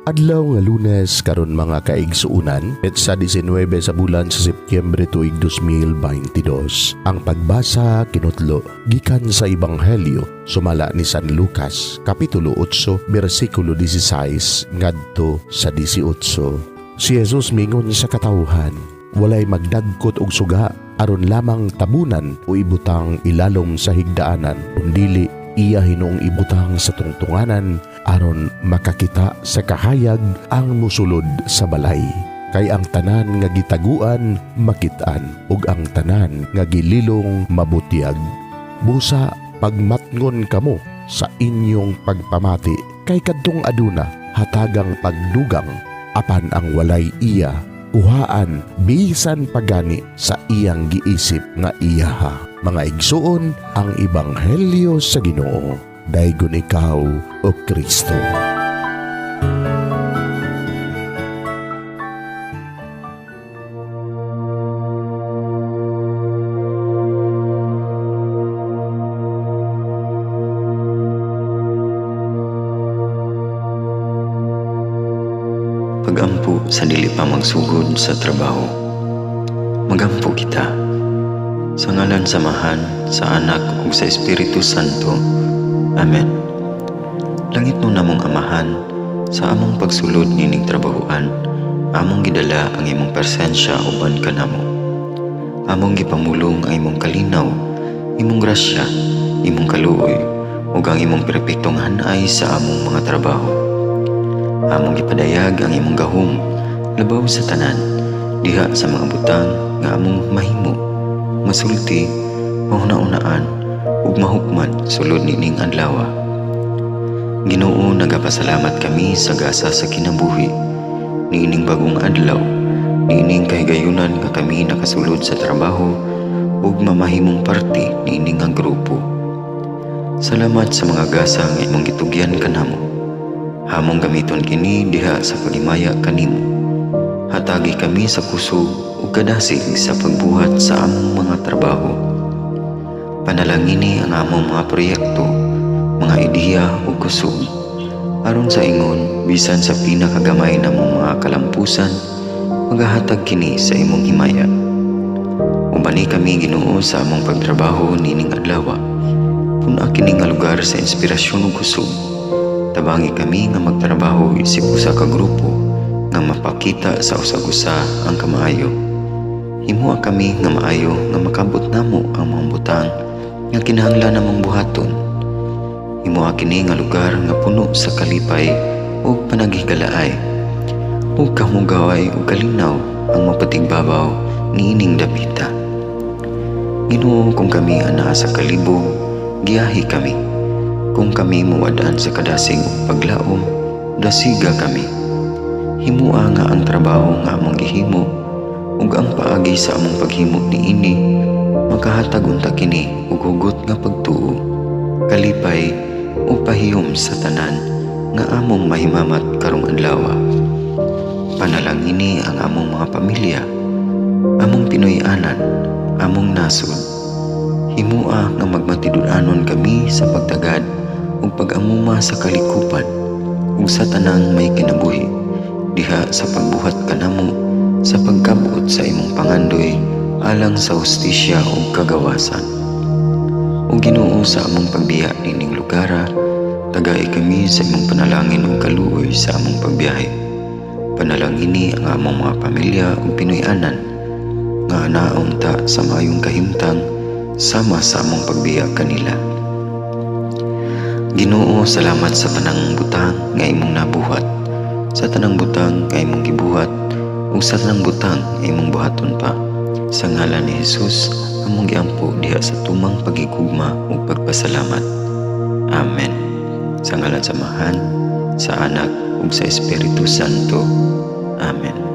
Adlaw nga Lunes karon mga kaigsuunan, petsa 19 sa bulan sa Setyembre tuig 2022. Ang pagbasa kinutlo gikan sa Ebanghelyo sumala ni San Lucas, kapitulo 8, bersikulo 16 ngadto sa 18. Si Jesus mingon sa katawhan, walay magdagkot og suga aron lamang tabunan o ibutang ilalom sa higdaanan, kundili iya hinuong ibutang sa tungtunganan aron makakita sa kahayag ang musulod sa balay. Kay ang tanan nga gitaguan makitaan ug ang tanan nga gililong mabutyag. Busa pagmatngon kamo sa inyong pagpamati, kay kadtong aduna hatagang pagdugang apan ang walay iya kuhaan bisan pagani sa iyang giisip nga iyaha. Mga igsuon, ang Ebanghelyo sa Ginoo. Daygon ikaw, O Kristo. Pagampo sa dili pa magsugod sa trabaho. Magampo kita sa ngalan samahan sa Anak ug sa Espiritu Santo. Amen. Langit mo namong Amahan, sa among pagsulod nining trabahoan, among gidala ang imong presensya uban kanamo. Among gipamulong ang imong kalinaw, imong grasya, imong kaluoy, ug ang imong perpektong hanay sa among mga trabaho. Among gipadayag ang imong gahom labaw sa tanan, diha sa mga butang nga among mahimo, masulti, mahuna-unaan, ug mahukman sulod nining adlaw. Ginoo, nagapasalamat kami sa gasa sa kinabuhi niining bagong adlaw, niining kahigayunan nga kami nakasulod sa trabaho ug mamahimong parte niining nga grupo. Salamat sa mga gasa nga imong gitugyan kanamo. Hamong gamiton kini diha sa pagimaya kanimo. Hatagi kami sa kusog ug kadasig sa pagbuhat sa among mga trabaho. Panalangini ang among mga proyekto, mga ideya ug kusog, aron sa ingon bisan sa pinakagamay namong mga kalampusan, magahatag kini sa imong himaya. Ubani kami, Ginoo, sa among pagtrabaho nining adlaw. Puna kini nga lugar sa inspirasyon ug kusog. Tabangi kami nga magtrabaho isip usa ka grupo nga mapakita sa usag-usa ang kamaayo. Himuha kami nga maayo nga makabot namo ang mga butang nga kinahanglan namong buhaton. Himuha kini nga lugar nga puno sa kalipay ug panagihigalaay, ug kamugaway ug kalinaw ang mapatigbabaw niining dapita. Ginoo, kung kami anaa sa kalibog, giyahi kami. Kung kami muwadaan sa kadasig ug paglaom, dasiga kami. Himuha nga ang trabaho nga among gihimo ug ang paagi sa among paghimo niini makahatag unta kini ug hugot nga pagtuo, kalipay ug pahiyom sa tanan nga among mahimamat karong adlaw. Panalangini ang among mga pamilya, among Pinoy-anan, among nasod. Himuha nga magmatidud-anon kami sa pagtagad ug pag-amuma sa kalikupan ug sa tanang may kinabuhi, diha sa pagbuhat kanamo sa pagkabot sa imong pangandoy alang sa hustisya ug kagawasan. O Ginoo, sa among pagbiya nining lugara, tagay kami sa imong panalangin ug kaluoy sa among pagbiyahe. Panalangini ang among mga pamilya ug Pinoy-anan nga anaon ta sa maayong kahimtang sama sa among pagbiya kanila. Ginoo, salamat sa tanang butang nga imong nabuhat, sa tanang butang nga imong gibuhat, ug sa tanang butang nga imong buhaton pa. Sa ngalan ni Jesus, among giampo diha sa tumang pagigugma ug pagpasalamat. Amen. Sa ngalan samahan, sa Anak ug sa Espiritu Santo. Amen.